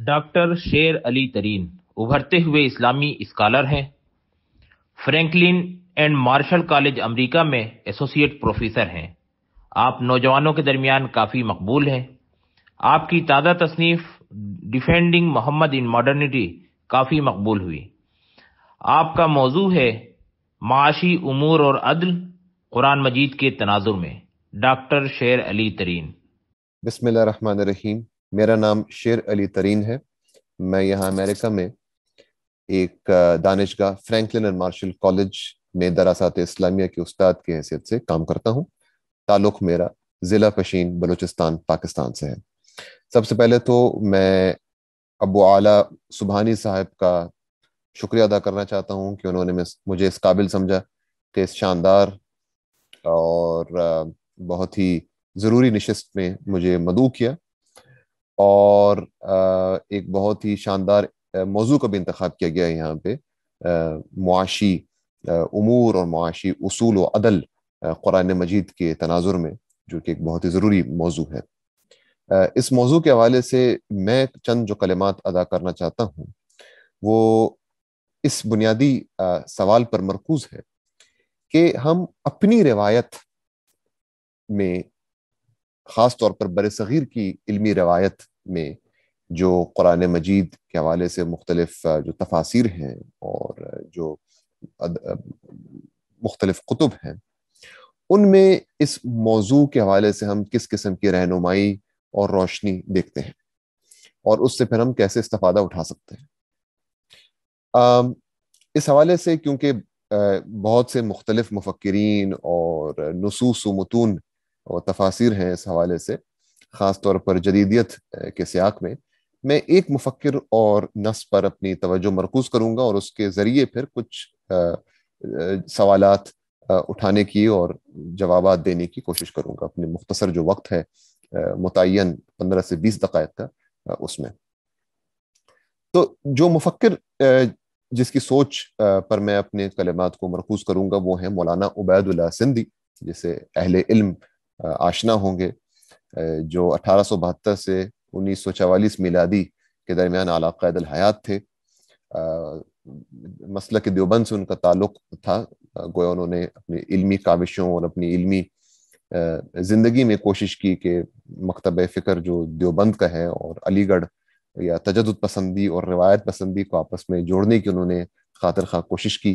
Doctor شیر علی ترین ابھرتے ہوئے اسلامی اسکالر ہیں۔ فرینکلن اینڈ مارشل کالج امریکہ میں ایسوسی ایٹ پروفیسر ہیں۔ آپ نوجوانوں کے درمیان کافی مقبول ہیں۔ آپ کی تازہ تصنیف ڈیفینڈنگ محمد ان ماڈرنٹی کافی مقبول ہوئی۔ آپ کا موضوع ہے معاشی امور اور عدل قرآن مجید کے تناظر میں۔ ڈاکٹر شیر علی ترین۔ بسم اللہ الرحمن الرحیم۔ میرا نام شیر علی ترین ہے۔ میں یہاں امریکہ میں ایک دانشگاہ فرینکلن اینڈ مارشل کالج میں دراسات اسلامیہ کے استاد کی حیثیت سے کام کرتا ہوں۔ تعلق میرا ضلع پشین بلوچستان پاکستان سے ہے۔ سب سے پہلے تو میں ابو اعلیٰ سبحانی صاحب کا شکریہ ادا کرنا چاہتا ہوں کہ انہوں نے مجھے اس قابل سمجھا کہ اس شاندار اور بہت ہی ضروری نشست میں مجھے مدعو کیا، اور ایک بہت ہی شاندار موضوع کا بھی انتخاب کیا گیا ہے یہاں پہ، معاشی امور اور معاشی اصول و عدل قرآن مجید کے تناظر میں، جو کہ ایک بہت ہی ضروری موضوع ہے۔ اس موضوع کے حوالے سے میں چند جو کلمات ادا کرنا چاہتا ہوں وہ اس بنیادی سوال پر مرکوز ہے کہ ہم اپنی روایت میں، خاص طور پر برصغیر کی علمی روایت میں، جو قرآن مجید کے حوالے سے مختلف جو تفاسیر ہیں اور جو مختلف کتب ہیں، ان میں اس موضوع کے حوالے سے ہم کس قسم کی رہنمائی اور روشنی دیکھتے ہیں، اور اس سے پھر ہم کیسے استفادہ اٹھا سکتے ہیں۔ اس حوالے سے کیونکہ بہت سے مختلف مفکرین اور نصوص و متون اور تفاسیر ہیں اس حوالے سے، خاص طور پر جدیدیت کے سیاق میں ایک مفکر اور نص پر اپنی توجہ مرکوز کروں گا، اور اس کے ذریعے پھر کچھ سوالات اٹھانے کی اور جوابات دینے کی کوشش کروں گا اپنے مختصر جو وقت ہے متعین 15 سے 20 دقائق کا اس میں۔ تو جو مفکر جس کی سوچ پر میں اپنے کلمات کو مرکوز کروں گا وہ ہیں مولانا عبید اللہ سندھی، جسے اہل علم آشنا ہوں گے، جو 1872 سے 1944 میلادی کے درمیان اعلیٰ قید الحیات تھے۔ مسلک دیوبند سے ان کا تعلق تھا، گویا انہوں نے اپنی علمی کاوشوں اور اپنی علمی زندگی میں کوشش کی کہ مکتبہ فکر جو دیوبند کا ہے اور علی گڑھ یا تجدد پسندی اور روایت پسندی کو آپس میں جوڑنے کی انہوں نے خاطر خواہ کوشش کی۔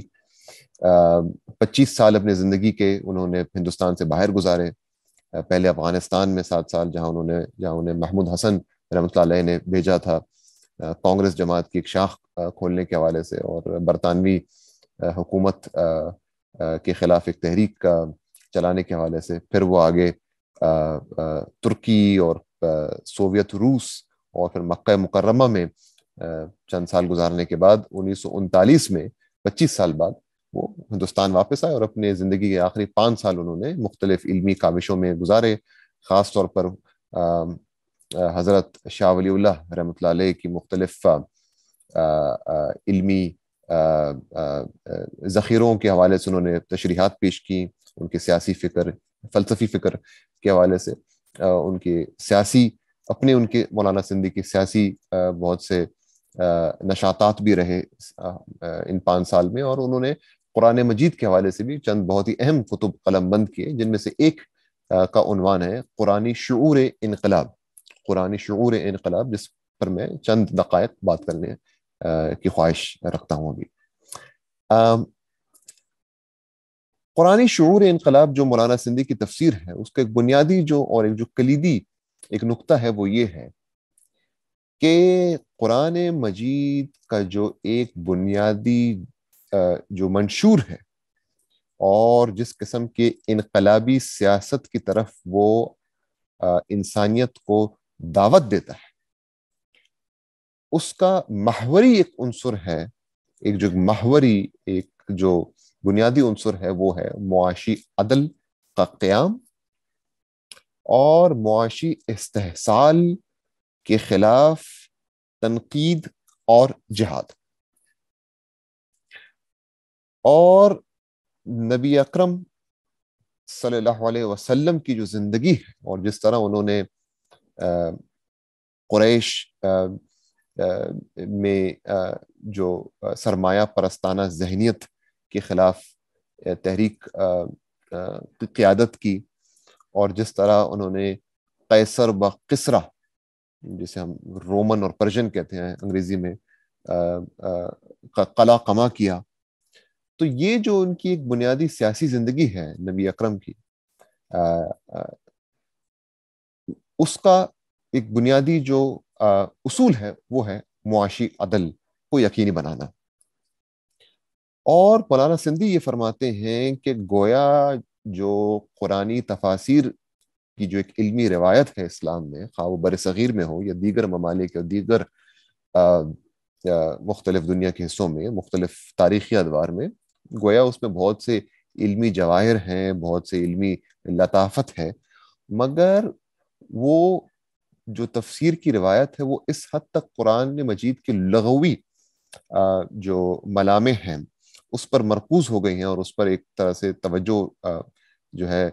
25 سال اپنے زندگی کے انہوں نے ہندوستان سے باہر گزارے، پہلے افغانستان میں 7 سال، جہاں انہیں محمود حسن رحمۃ اللہ علیہ نے بھیجا تھا کانگریس جماعت کی ایک شاخ کھولنے کے حوالے سے اور برطانوی حکومت کے خلاف ایک تحریک کا چلانے کے حوالے سے۔ پھر وہ آگے ترکی اور سوویت روس اور پھر مکہ مکرمہ میں چند سال گزارنے کے بعد 1939 میں 25 سال بعد وہ ہندوستان واپس آئے، اور اپنے زندگی کے آخری 5 سال انہوں نے مختلف علمی کاوشوں میں گزارے، خاص طور پر حضرت شاہ ولی اللہ رحمۃ اللہ علیہ کی مختلف علمی ذخیروں کے حوالے سے انہوں نے تشریحات پیش کی، ان کے سیاسی فکر، فلسفی فکر کے حوالے سے، ان کے سیاسی ان کے مولانا سندھی کے سیاسی بہت سے نشاطات بھی رہے ان 5 سال میں، اور انہوں نے قرآن مجید کے حوالے سے بھی چند بہت ہی اہم کتب قلم بند کیے، جن میں سے ایک کا عنوان ہے قرآنی شعور انقلاب۔ قرآنی شعور انقلاب، جس پر میں چند دقائق بات کرنے کی خواہش رکھتا ہوں ابھی۔ قرآنی شعور انقلاب جو مولانا سندھی کی تفسیر ہے، اس کا ایک بنیادی اور ایک جو کلیدی ایک نقطہ ہے وہ یہ ہے کہ قرآن مجید کا جو ایک بنیادی جو منشور ہے اور جس قسم کے انقلابی سیاست کی طرف وہ انسانیت کو دعوت دیتا ہے، اس کا محوری ایک عنصر ہے، ایک جو بنیادی عنصر ہے وہ ہے معاشی عدل کا قیام اور معاشی استحصال کے خلاف تنقید اور جہاد۔ اور نبی اکرم صلی اللہ علیہ وسلم کی جو زندگی ہے اور جس طرح انہوں نے قریش میں جو سرمایہ پرستانہ ذہنیت کے خلاف تحریک کی قیادت کی، اور جس طرح انہوں نے قیصر و کسریٰ، جسے ہم رومن اور پرشین کہتے ہیں انگریزی میں، قلع قمع کیا. تو یہ جو ان کی ایک بنیادی سیاسی زندگی ہے نبی اکرم کی، اس کا ایک بنیادی جو اصول ہے وہ ہے معاشی عدل کو یقینی بنانا. اور مولانا سندھی یہ فرماتے ہیں کہ گویا جو قرآنی تفاسیر کی جو ایک علمی روایت ہے اسلام میں، خواہ وہ بر صغیر میں ہو یا دیگر ممالک یا دیگر مختلف دنیا کے حصوں میں، مختلف تاریخی ادوار میں، گویا اس میں بہت سے علمی جواہر ہیں، بہت سے علمی لطافت ہے، مگر وہ جو تفسیر کی روایت ہے وہ اس حد تک قرآن مجید کے لغوی جو ملامح ہیں اس پر مرکوز ہو گئی ہیں، اور اس پر ایک طرح سے توجہ جو ہے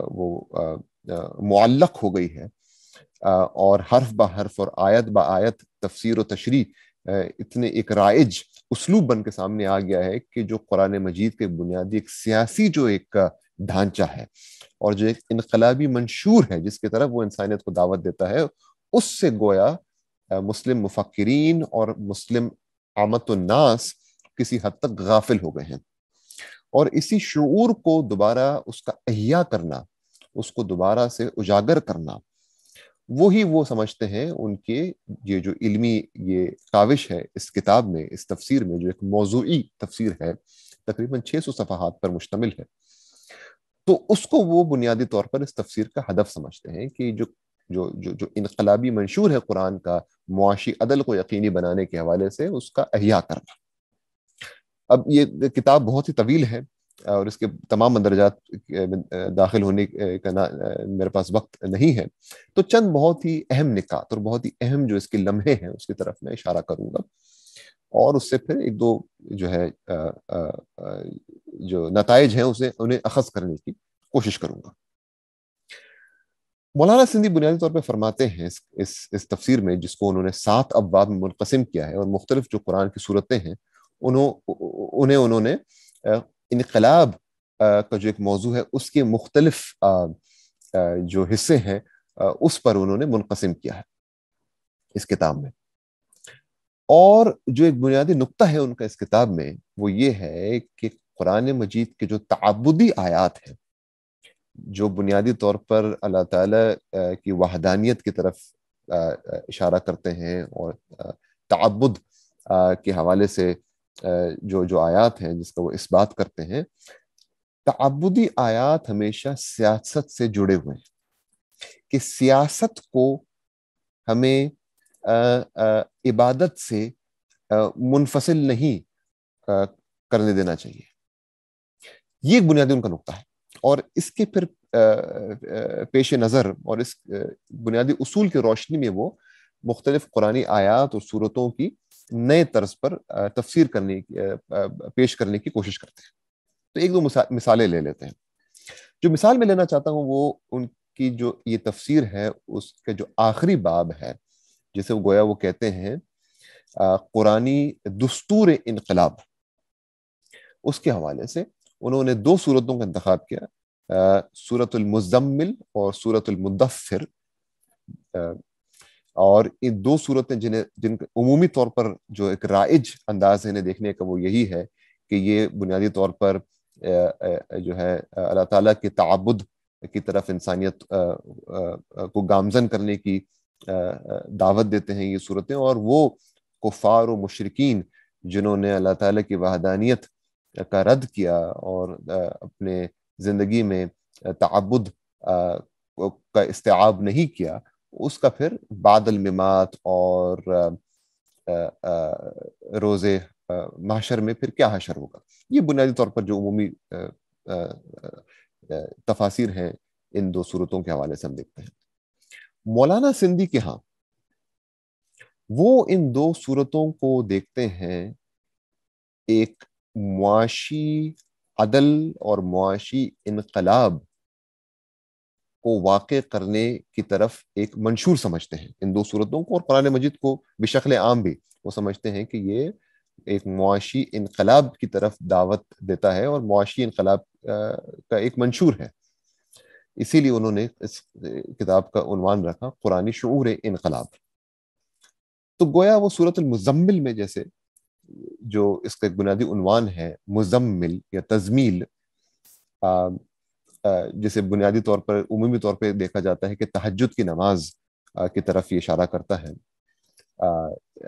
وہ معلق ہو گئی ہے، اور حرف با حرف اور آیت با آیت تفسیر و تشریح اتنے ایک رائج اسلوب بن کے سامنے آ گیا ہے کہ جو قرآن مجید کے بنیادی ایک سیاسی جو ایک ڈھانچہ ہے اور جو ایک انقلابی منشور ہے جس کی طرف وہ انسانیت کو دعوت دیتا ہے، اس سے گویا مسلم مفکرین اور مسلم عامت الناس کسی حد تک غافل ہو گئے ہیں. اور اسی شعور کو دوبارہ اس کا احیاء کرنا، اس کو دوبارہ سے اجاگر کرنا، وہی وہ سمجھتے ہیں ان کے یہ جو علمی یہ کاوش ہے اس کتاب میں، اس تفسیر میں، جو ایک موضوعی تفسیر ہے تقریباً 600 صفحات پر مشتمل ہے، تو اس کو وہ بنیادی طور پر اس تفسیر کا ہدف سمجھتے ہیں کہ جو انقلابی منشور ہے قرآن کا، معاشی عدل کو یقینی بنانے کے حوالے سے اس کا احیاء کرنا. اب یہ کتاب بہت ہی طویل ہے اور اس کے تمام مندرجات داخل ہونے کا میرے پاس وقت نہیں ہے، تو چند بہت ہی اہم نکات اور بہت ہی اہم جو اس کے لمحے ہیں اس کی طرف میں اشارہ کروں گا، اور اس سے پھر ایک دو جو ہے جو نتائج ہیں انہیں اخذ کرنے کی کوشش کروں گا. مولانا سندھی بنیادی طور پہ فرماتے ہیں اس تفسیر میں، جس کو انہوں نے 7 ابواب میں منقسم کیا ہے، اور مختلف جو قرآن کی صورتیں ہیں انہوں نے انقلاب کا جو ایک موضوع ہے اس کے مختلف جو حصے ہیں اس پر انہوں نے منقسم کیا ہے اس کتاب میں. اور جو ایک بنیادی نقطہ ہے ان کا اس کتاب میں وہ یہ ہے کہ قرآن مجید کے جو تعبدی آیات ہیں، جو بنیادی طور پر اللہ تعالیٰ کی وحدانیت کی طرف اشارہ کرتے ہیں، اور تعبد کے حوالے سے جو آیات ہیں جس کا وہ اس بات کرتے ہیں، تعبدی آیات ہمیشہ سیاست سے جڑے ہوئے ہیں کہ سیاست کو ہمیں عبادت سے منفصل نہیں کرنے دینا چاہیے. یہ ایک بنیادی ان کا نقطہ ہے، اور اس کے پھر پیش نظر اور اس بنیادی اصول کی روشنی میں وہ مختلف قرآنی آیات اور صورتوں کی نئے طرز پر تفسیر پیش کرنے کی کوشش کرتے ہیں. تو ایک دو مثالیں لے لیتے ہیں. جو مثال میں لینا چاہتا ہوں وہ ان کی جو یہ تفسیر ہے اس کے جو آخری باب ہے، جسے وہ گویا وہ کہتے ہیں قرآنی دستور انقلاب، اس کے حوالے سے انہوں نے 2 صورتوں کا انتخاب کیا، سورۃ المزمل اور سورۃ المدثر. اور ان 2 صورتیں جن کا عمومی طور پر جو ایک رائج انداز ہے دیکھنے کا وہ یہی ہے کہ یہ بنیادی طور پر جو ہے اللہ تعالیٰ کے تعبد کی طرف انسانیت کو گامزن کرنے کی دعوت دیتے ہیں یہ صورتیں، اور وہ کفار و مشرکین جنہوں نے اللہ تعالیٰ کی وحدانیت کا رد کیا اور اپنے زندگی میں تعبد کا استیعاب نہیں کیا، اس کا پھر بعد الممات اور روز محشر میں پھر کیا حشر ہوگا. یہ بنیادی طور پر جو عمومی تفاسیر ہیں ان 2 صورتوں کے حوالے سے ہم دیکھتے ہیں. مولانا سندھی کے ہاں وہ ان 2 صورتوں کو دیکھتے ہیں ایک معاشی عدل اور معاشی انقلاب کو واقع کرنے کی طرف ایک منشور سمجھتے ہیں ان دو صورتوں کو، اور قرآن مجید کو بشکل عام بھی وہ سمجھتے ہیں کہ یہ ایک معاشی انقلاب کی طرف دعوت دیتا ہے اور معاشی انقلاب کا ایک منشور ہے. اسی لیے انہوں نے اس کتاب کا عنوان رکھا قرآنی شعور انقلاب. تو گویا وہ سورۃ المزمل میں جیسے جو اس کا ایک بنیادی عنوان ہے مزمل یا تزمیل، جسے بنیادی طور پر عمومی طور پہ دیکھا جاتا ہے کہ تہجد کی نماز کی طرف یہ اشارہ کرتا ہے.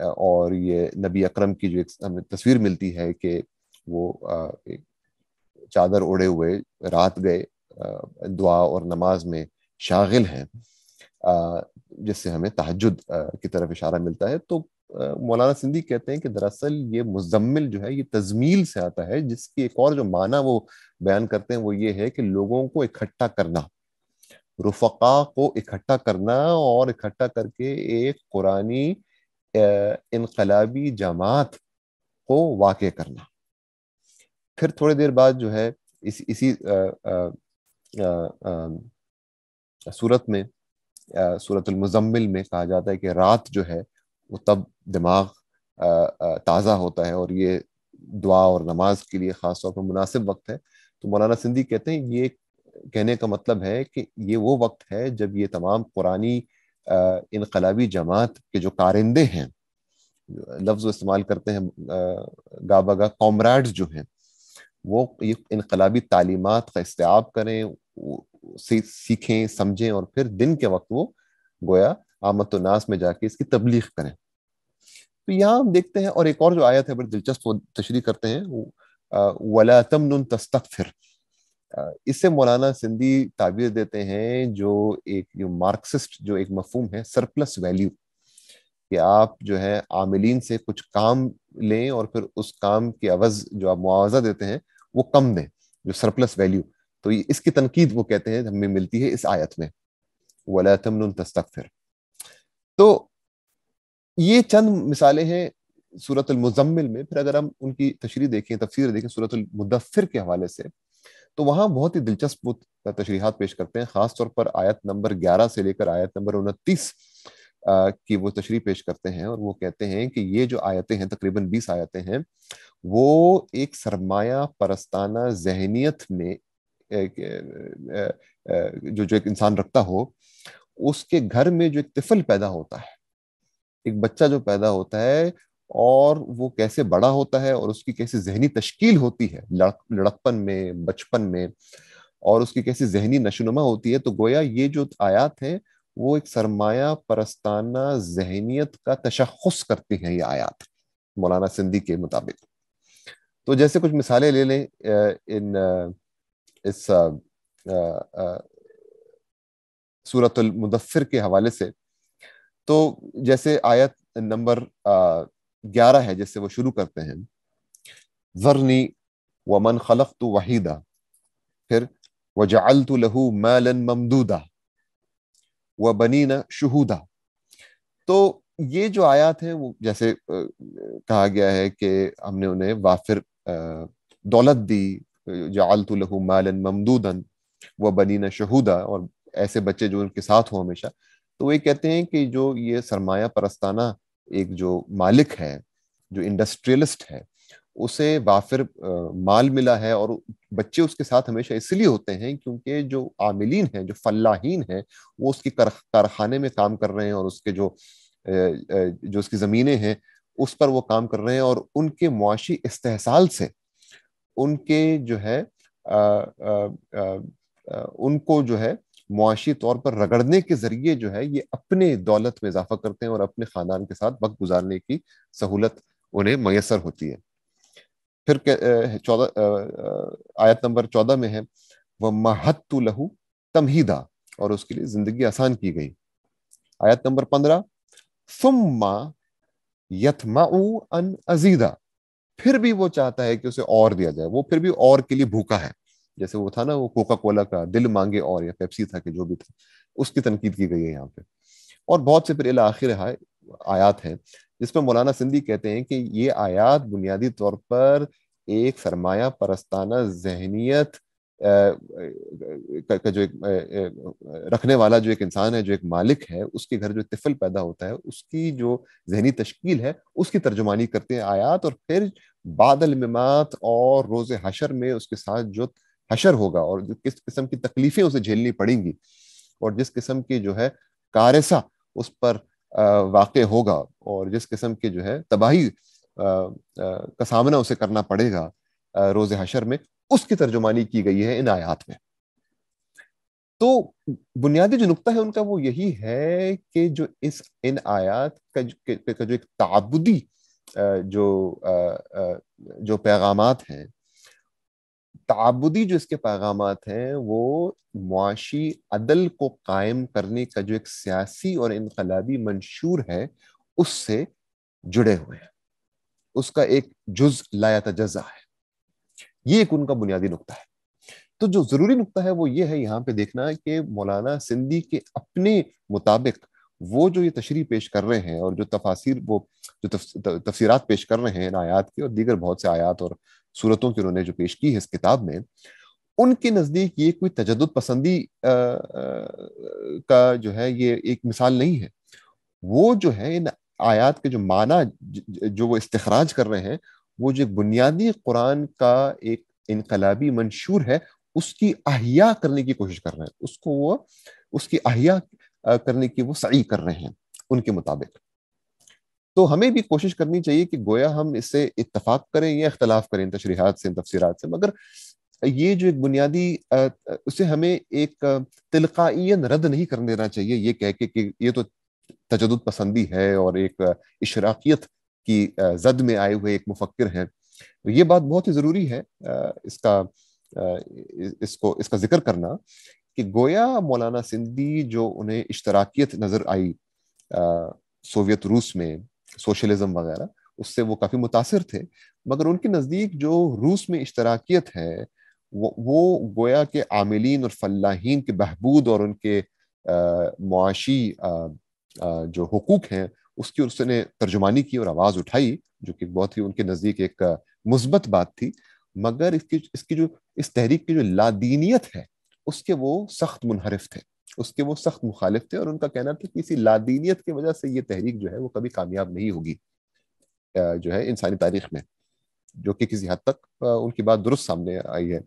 اور یہ نبی اکرم کی جو ایک ہمیں تصویر ملتی ہے کہ وہ ایک چادر اوڑے ہوئے رات گئے دعا اور نماز میں شاغل ہیں، جس سے ہمیں تہجد کی طرف اشارہ ملتا ہے. تو مولانا سندھی کہتے ہیں کہ دراصل یہ مزمل جو ہے یہ تزمیل سے آتا ہے، جس کی ایک اور جو معنی وہ بیان کرتے ہیں وہ یہ ہے کہ لوگوں کو اکٹھا کرنا، رفقا کو اکٹھا کرنا، اور اکٹھا کر کے ایک قرآنی انقلابی جماعت کو واقع کرنا. پھر تھوڑی دیر بعد جو ہے اسی صورت میں سورۃ المزمل میں کہا جاتا ہے کہ رات جو ہے وہ تب دماغ تازہ ہوتا ہے اور یہ دعا اور نماز کے لیے خاص طور پر مناسب وقت ہے. تو مولانا سندھی کہتے ہیں یہ کہنے کا مطلب ہے کہ یہ وہ وقت ہے جب یہ تمام قرآنی انقلابی جماعت کے جو کارندے ہیں، لفظ استعمال کرتے ہیں گا بگا کامریڈز جو ہیں، وہ یہ انقلابی تعلیمات کا استیعاب کریں، سیکھیں، سمجھیں، اور پھر دن کے وقت وہ گویا عامت الناس میں جا کے اس کی تبلیغ کریں. تو یہاں ہم دیکھتے ہیں، اور ایک اور جو آیت ہے بڑی دلچسپ وہ تشریح کرتے ہیں، وَلَا تَمْنُن تَسْتَكْثِرْ. اس سے مولانا سندھی تعبیر دیتے ہیں جو ایک مارکسسٹ جو ایک مفہوم ہے سرپلس ویلیو، کہ آپ جو ہے عاملین سے کچھ کام لیں اور پھر اس کام کے عوض جو آپ معاوضہ دیتے ہیں وہ کم دیں، جو سرپلس ویلیو. تو اس کی تنقید وہ کہتے ہیں ہمیں ملتی ہے اس آیت میں وَلَا تَمْنُن تَسْتَكْثِرْ. تو یہ چند مثالیں ہیں سورۃ المزمل میں. پھر اگر ہم ان کی تشریح دیکھیں، تفسیر دیکھیں سورۃ المدثر کے حوالے سے، تو وہاں بہت ہی دلچسپ تشریحات پیش کرتے ہیں. خاص طور پر آیت نمبر 11 سے لے کر آیت نمبر 29 کی وہ تشریح پیش کرتے ہیں، اور وہ کہتے ہیں کہ یہ جو آیتیں ہیں تقریباً 20 آیتیں ہیں، وہ ایک سرمایہ پرستانہ ذہنیت میں جو ایک انسان رکھتا ہو، اس کے گھر میں جو ایک طفل پیدا ہوتا ہے، ایک بچہ جو پیدا ہوتا ہے، اور وہ کیسے بڑا ہوتا ہے اور اس کی کیسی ذہنی تشکیل ہوتی ہے لڑکپن میں، بچپن میں، اور اس کی کیسی ذہنی نشوونما ہوتی ہے. تو گویا یہ جو آیات ہیں وہ ایک سرمایہ پرستانہ ذہنیت کا تشخص کرتی ہیں یہ آیات مولانا سندھی کے مطابق. تو جیسے کچھ مثالیں لے لیں اس سورۃ المدثر کے حوالے سے. تو جیسے آیت نمبر 11 ہے جس سے وہ شروع کرتے ہیں، ذرنی ومن خلقت وحیدا، پھر وجعلت له مالا ممدودا وبنین شہودا. تو یہ جو آیات ہیں وہ جیسے کہا گیا ہے کہ ہم نے انہیں وافر دولت دی، جعلت له مالا ممدودا وبنین شہودا، اور ایسے بچے جو ان کے ساتھ ہوں ہمیشہ. تو وہ یہ کہتے ہیں کہ جو یہ سرمایہ پرستانہ ایک جو مالک ہے، جو انڈسٹریلسٹ ہے، اسے وافر مال ملا ہے، اور بچے اس کے ساتھ ہمیشہ اس لیے ہوتے ہیں کیونکہ جو عاملین ہیں، جو فلاحین ہیں، وہ اس کی کارخانے میں کام کر رہے ہیں، اور اس کے جو اس کی زمینیں ہیں اس پر وہ کام کر رہے ہیں، اور ان کے معاشی استحصال سے ان کے جو ہے ان کو جو ہے معاشی طور پر رگڑنے کے ذریعے جو ہے یہ اپنے دولت میں اضافہ کرتے ہیں اور اپنے خاندان کے ساتھ وقت گزارنے کی سہولت انہیں میسر ہوتی ہے. پھر آیت نمبر 14 میں ہے وَمَهَدتُّ لَهُ تَمْهِيدًا، اور اس کے لیے زندگی آسان کی گئی. آیت نمبر 15 ثُمَّ يَطْمَعُ أَنْ أَزِيدَ، پھر بھی وہ چاہتا ہے کہ اسے اور دیا جائے، وہ پھر بھی اور کے لیے بھوکا ہے. جیسے وہ تھا نا وہ کوکا کولا کا دل مانگے اور، یا پیپسی تھا کہ جو بھی تھا، اس کی تنقید کی گئی ہے یہاں پہ. اور بہت سے پھر آخر آیات ہیں جس میں مولانا سندھی کہتے ہیں کہ یہ آیات بنیادی طور پر ایک سرمایہ پرستانہ ذہنیت کا جو ایک رکھنے والا جو ایک انسان ہے، جو ایک مالک ہے، اس کے گھر جو طفل پیدا ہوتا ہے، اس کی جو ذہنی تشکیل ہے اس کی ترجمانی کرتے ہیں آیات، اور پھر بعد الممات اور روز حشر میں اس کے ساتھ جو حشر ہوگا اور کس قسم کی تکلیفیں اسے جھیلنی پڑیں گی، اور جس قسم کی جو ہے کارثہ اس پر واقع ہوگا، اور جس قسم کی جو ہے تباہی کا سامنا اسے کرنا پڑے گا روز حشر میں، اس کی ترجمانی کی گئی ہے ان آیات میں۔ تو بنیادی جو نقطہ ہے ان کا وہ یہی ہے کہ جو ان آیات کا جو ایک تعبدی جو پیغامات ہیں، تعبدی جو اس کے پیغامات ہیں، وہ معاشی عدل کو قائم کرنے کا جو ایک سیاسی اور انقلابی منشور ہے اس سے جڑے ہوئے ہیں، اس کا ایک جز لا یتجزا ہے۔ یہ ایک ان کا بنیادی نقطہ ہے۔ تو جو ضروری نقطہ ہے وہ یہ ہے یہاں پہ دیکھنا کہ مولانا سندھی کے اپنے مطابق وہ جو یہ تشریح پیش کر رہے ہیں، اور جو تفاسیر، وہ جو تفسیرات پیش کر رہے ہیں ان آیات کی اور دیگر بہت سے آیات اور صورتوں کی انہوں نے جو پیش کی ہے اس کتاب میں، ان کے نزدیک یہ کوئی تجدد پسندی کا جو ہے یہ ایک مثال نہیں ہے۔ وہ جو ہے ان آیات کے جو معنی جو وہ استخراج کر رہے ہیں، وہ جو بنیادی قرآن کا ایک انقلابی منشور ہے، اس کی احیاء کرنے کی کوشش کر رہے ہیں، اس کی احیاء کرنے کی وہ سعی کر رہے ہیں ان کے مطابق۔ تو ہمیں بھی کوشش کرنی چاہیے کہ گویا ہم اس سے اتفاق کریں یا اختلاف کریں تشریحات سے، تفسیرات سے، مگر یہ جو ایک بنیادی اسے ہمیں ایک تلقائیاً رد نہیں کر دینا چاہیے، یہ کہہ کے کہ یہ تو تجدد پسندی ہے اور ایک اشراقیت کی زد میں آئے ہوئے ایک مفکر ہیں۔ یہ بات بہت ہی ضروری ہے اس کا ذکر کرنا، کہ گویا مولانا سندھی جو انہیں اشتراکیت نظر آئی سوویت روس میں، سوشلزم وغیرہ، اس سے وہ کافی متاثر تھے، مگر ان کے نزدیک جو روس میں اشتراکیت ہے وہ گویا کے عاملین اور فلاحین کے بہبود اور ان کے معاشی جو حقوق ہیں اس کی اس نے ترجمانی کی اور آواز اٹھائی، جو کہ بہت ہی ان کے نزدیک ایک مثبت بات تھی، مگر اس تحریک کی جو لادینیت ہے اس کے وہ سخت منحرف تھے، اس کے وہ سخت مخالف تھے، اور ان کا کہنا تھا کہ اسی لادینیت کی وجہ سے یہ تحریک جو ہے وہ کبھی کامیاب نہیں ہوگی جو ہے انسانی تاریخ میں، جو کہ کسی حد تک ان کی بات درست سامنے آئی ہے،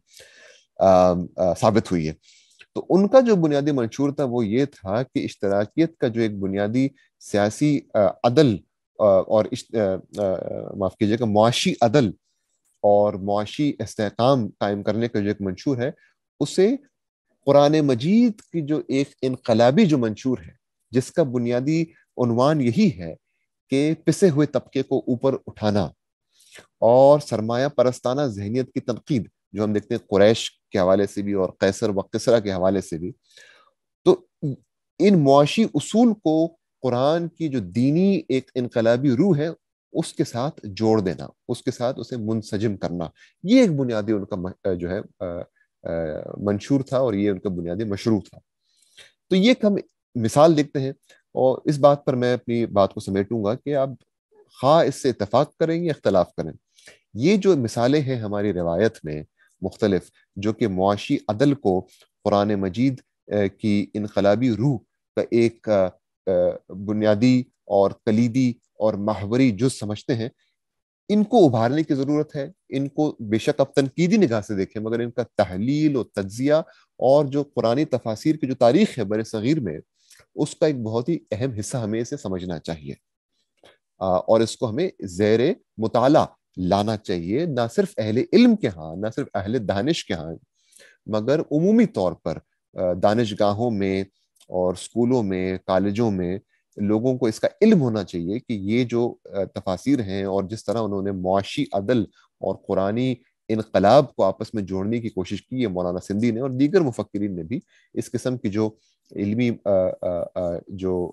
ثابت ہوئی ہے۔ تو ان کا جو بنیادی منشور تھا وہ یہ تھا کہ اشتراکیت کا جو ایک بنیادی سیاسی عدل اور معاف کیجیے گا معاشی عدل اور معاشی استحکام قائم کرنے کا جو ایک منشور ہے، اسے قرآن مجید کی جو ایک انقلابی جو منشور ہے، جس کا بنیادی عنوان یہی ہے کہ پسے ہوئے طبقے کو اوپر اٹھانا اور سرمایہ پرستانہ ذہنیت کی تنقید، جو ہم دیکھتے ہیں قریش کے حوالے سے بھی اور قیصر و کسریٰ کے حوالے سے بھی، تو ان معاشی اصول کو قرآن کی جو دینی ایک انقلابی روح ہے اس کے ساتھ جوڑ دینا، اس کے ساتھ اسے منسجم کرنا، یہ ایک بنیادی ان کا جو ہے منشور تھا، اور یہ ان کا بنیادی مشروع تھا۔ تو یہ ایک ہم مثال دیکھتے ہیں، اور اس بات پر میں اپنی بات کو سمیٹوں گا کہ آپ خواہ اس سے اتفاق کریں یا اختلاف کریں، یہ جو مثالیں ہیں ہماری روایت میں مختلف، جو کہ معاشی عدل کو قرآن مجید کی انقلابی روح کا ایک بنیادی اور کلیدی اور محوری جز سمجھتے ہیں، ان کو ابھارنے کی ضرورت ہے۔ ان کو بے شک اب تنقیدی نگاہ سے دیکھیں، مگر ان کا تحلیل و تجزیہ اور جو قرآنی تفاسیر کی جو تاریخ ہے بر صغیر میں، اس کا ایک بہت ہی اہم حصہ ہمیں اسے سمجھنا چاہیے، اور اس کو ہمیں زیر مطالعہ لانا چاہیے، نہ صرف اہل علم کے ہاں، نہ صرف اہل دانش کے ہاں، مگر عمومی طور پر دانشگاہوں میں اور اسکولوں میں، کالجوں میں لوگوں کو اس کا علم ہونا چاہیے کہ یہ جو تفاسیر ہیں اور جس طرح انہوں نے معاشی عدل اور قرآنی انقلاب کو آپس میں جوڑنے کی کوشش کی ہے مولانا سندھی نے اور دیگر مفکرین نے بھی، اس قسم کی جو علمی جو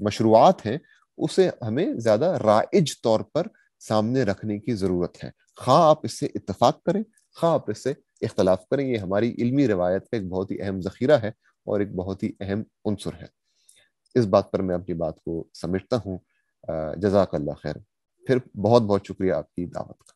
مشروعات ہیں اسے ہمیں زیادہ رائج طور پر سامنے رکھنے کی ضرورت ہے، خواہ آپ اس سے اتفاق کریں خواہ آپ اس سے اختلاف کریں۔ یہ ہماری علمی روایت کا ایک بہت ہی اہم ذخیرہ ہے اور ایک بہت ہی اہم عنصر ہے۔ اس بات پر میں اپنی بات کو سمجھتا ہوں۔ جزاک اللہ خیر۔ پھر بہت بہت شکریہ آپ کی دعوت کا۔